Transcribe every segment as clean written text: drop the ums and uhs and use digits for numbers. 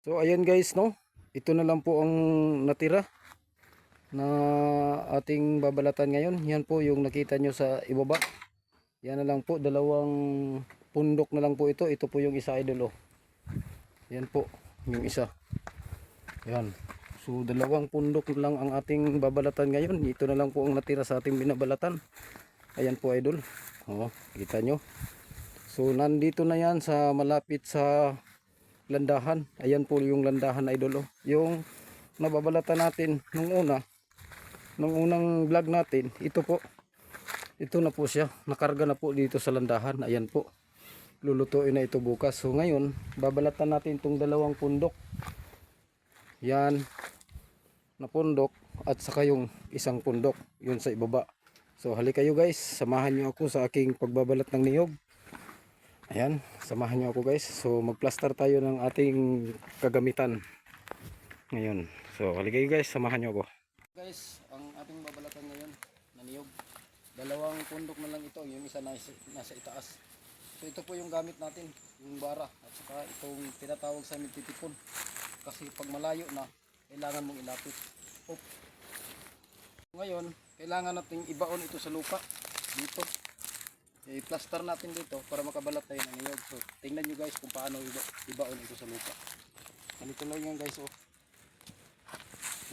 So ayan guys, no, ito na lang po ang natira na ating babalatan ngayon. Yan po yung nakita nyo sa ibaba. Yan na lang po, dalawang pundok na lang po ito. Ito po yung isa, idol, oh. Yan po yung isa. Yan, so dalawang pundok na lang ang ating babalatan ngayon. Ito na lang po ang natira sa ating binabalatan. Ayan po, idol, oh, kita nyo. So nandito na yan sa malapit sa landahan. Ayan po yung landahan, idol, oh. Yung nababalatan natin nung unang vlog natin, ito po, ito na po siya, nakarga na po dito sa landahan. Ayan po, lulutuin na ito bukas. So ngayon babalatan natin itong dalawang pundok, yan na pundok, at saka yung isang pundok yun sa ibaba. So halika kayo guys, samahan nyo ako sa aking pagbabalat ng niyog. Ayan, samahan nyo ako guys. So magplaster tayo ng ating kagamitan ngayon. So halika kayo guys, samahan nyo ako guys. Ang ating babalatan ngayon na niyog, dalawang pundok na lang ito. Yung isa nasa itaas. So ito po yung gamit natin, yung bara, at saka itong tinatawag sa amin titipon. Kasi pag malayo na, kailangan mong ilapit. Ngayon kailangan nating ibaon ito sa lupa dito. I-plaster natin dito para makabalat tayo ng niyog. So tingnan nyo guys kung paano ibaon ito sa lupa. Ganito lang yan guys, oh.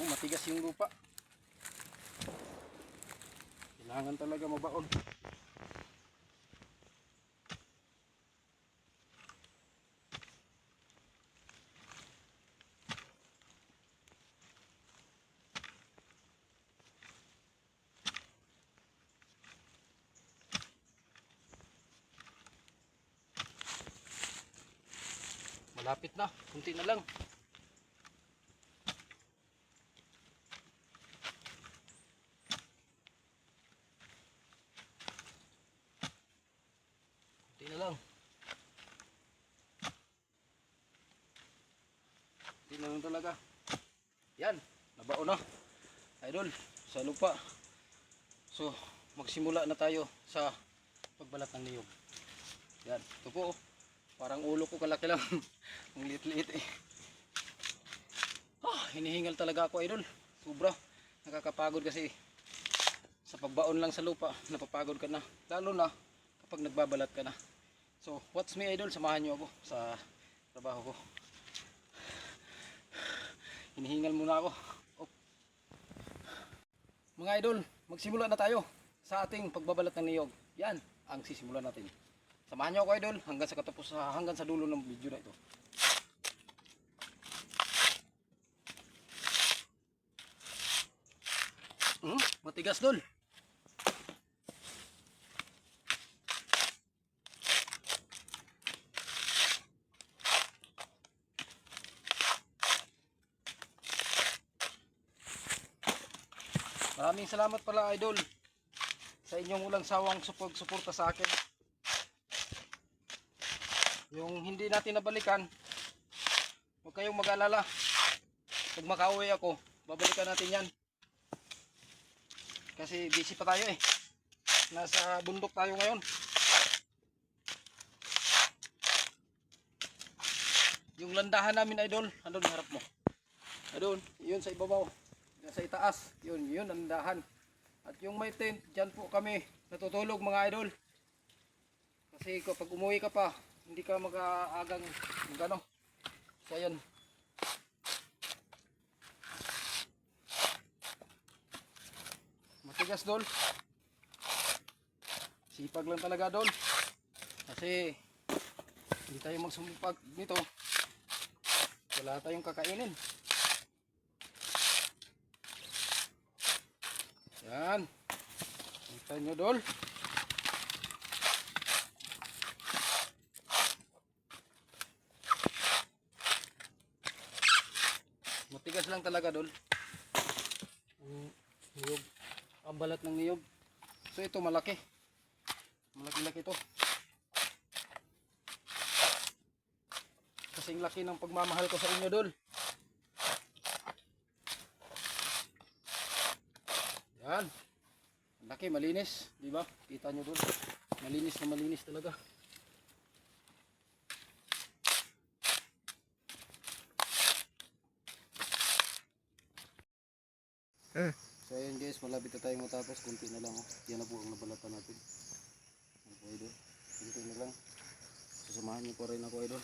Matigas yung lupa, kailangan talaga mabaon. Malapit na, kunti na lang. Kunti na lang. Kunti na lang talaga. Yan, nabaon na, idol, sa lupa. So magsimula na tayo sa pagbalat ng niyog. Yan, ito po, oh. Parang ulo ko kalaki lang. Ang liit-liit eh. Hinihingal talaga ako, idol. Sobra. Nakakapagod kasi sa pagbaon lang sa lupa, napapagod ka na. Lalo na kapag nagbabalat ka na. So, watch me, idol. Samahan nyo ako sa trabaho ko. Hinihingal muna ako. Oh. Mga idol, magsimula na tayo sa ating pagbabalat ng niyog. Yan ang sisimulan natin. Samahan nyo ako, idol, hanggang sa katapos, hanggang sa dulo ng video na ito. Matigas, dol. Maraming salamat pala, idol, sa inyong walang sawang suporta sa akin. Yung hindi natin nabalikan, huwag kayong mag-alala. Pag makauwi ako, babalikan natin yan. Kasi busy pa tayo eh. Nasa bundok tayo ngayon. Yung landahan namin, idol, andun harap mo. Andun, yun sa ibabaw, sa itaas, yun ang landahan. At yung may tent, dyan po kami natutulog, mga idol. Kasi kapag umuwi ka pa, hindi ka mag-aagang gano. So ayan. Matigas, dol. Sipag lang talaga, dol. Kasi hindi tayo magsumpag nito, wala tayong kakainin. Yan. Kita nyo, dol. Matigas lang talaga, dol. Niyog. Ang balat ng niyog. So ito malaki. Malaki-laki ito. Kasing laki ng pagmamahal ko sa inyo, dol. Yan. Laki, malinis, di ba? Kita nyo, dol. Malinis na malinis talaga. So ayun guys, malapit na tayong matapos. Kunti na lang oh. Yan na po ang nabalatan natin. Ano po idol? Kunti na lang. Sasamahan niyo po rin ako idol.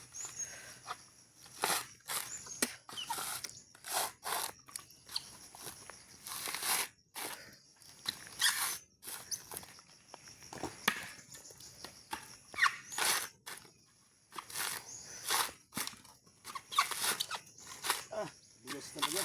Bilis talaga.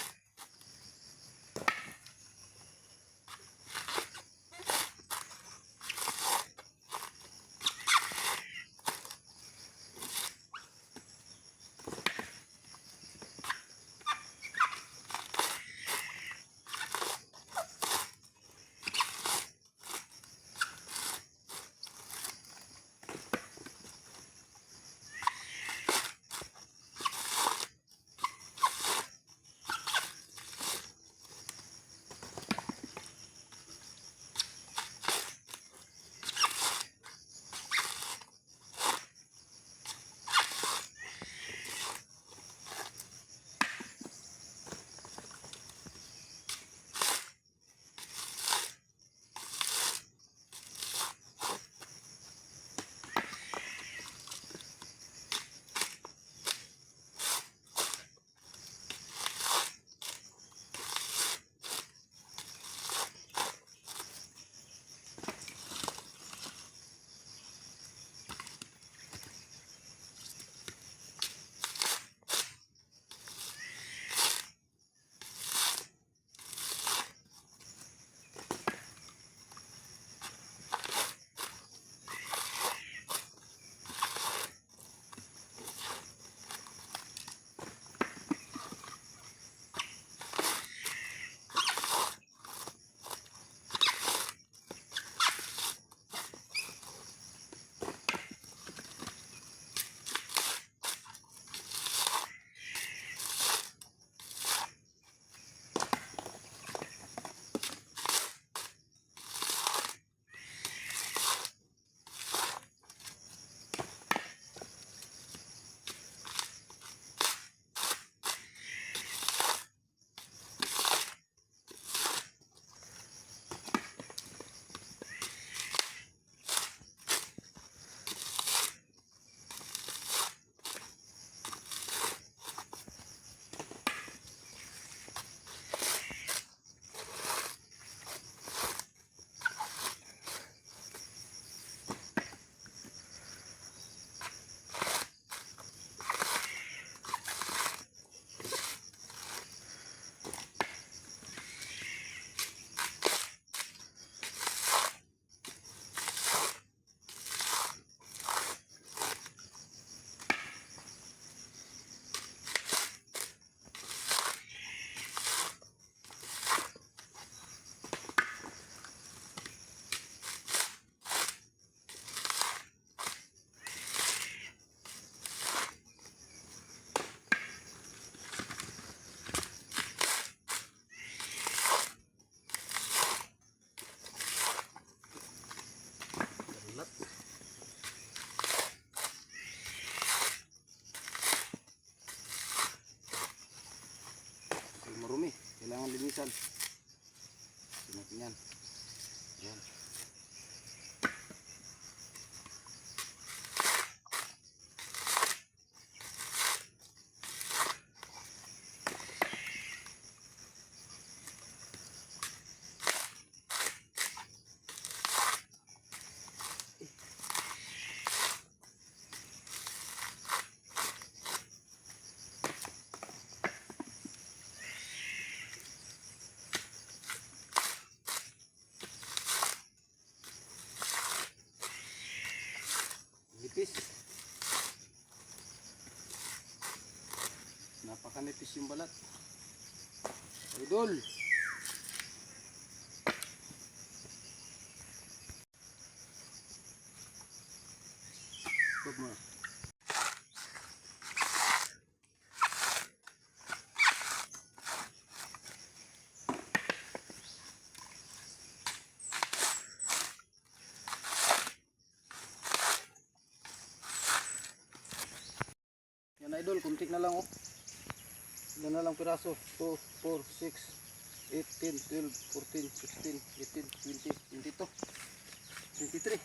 Marumi, kailangan linisan. Natin yan. Yan. Nipis. Napakanipis yung balat. Idol. Huwag mo. Yan idol, kuntik na lang oh. Ilan na lang piraso? 2, 4, 6, 8, 10, 12, 14, 16, 18, 20, 22, 23.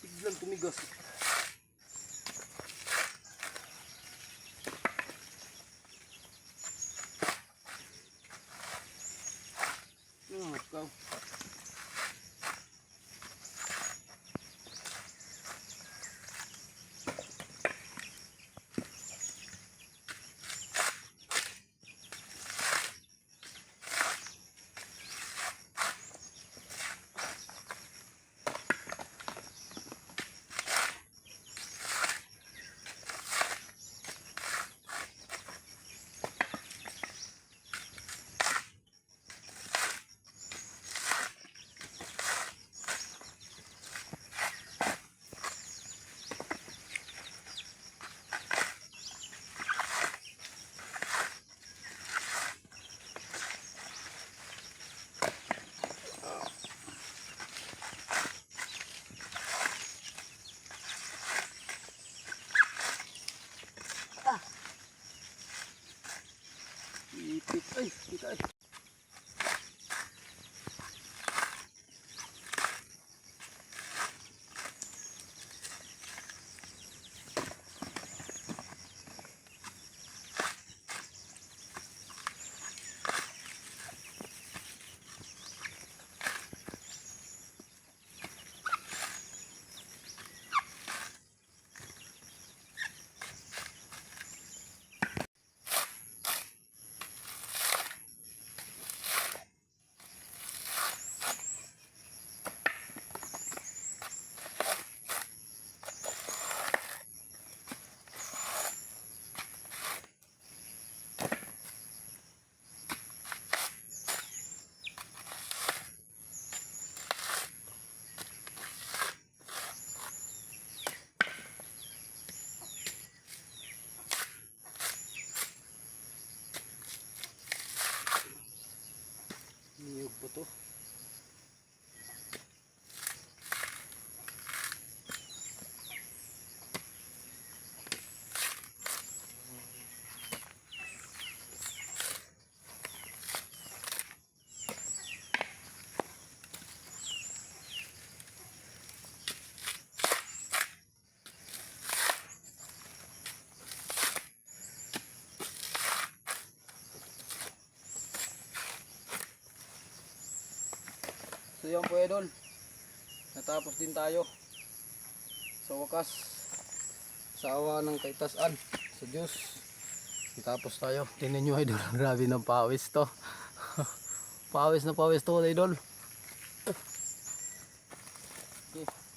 Biglang tumigas. Ikaw. Ipit ay, kita ay. Niyog po to. So yan po idol, natapos din tayo sa wakas, sa awa ng kaitasan sa Diyos. Natapos tayo. Tingnan nyo idol, grabe ng pawis to. Pawis na pawis to idol. Okay.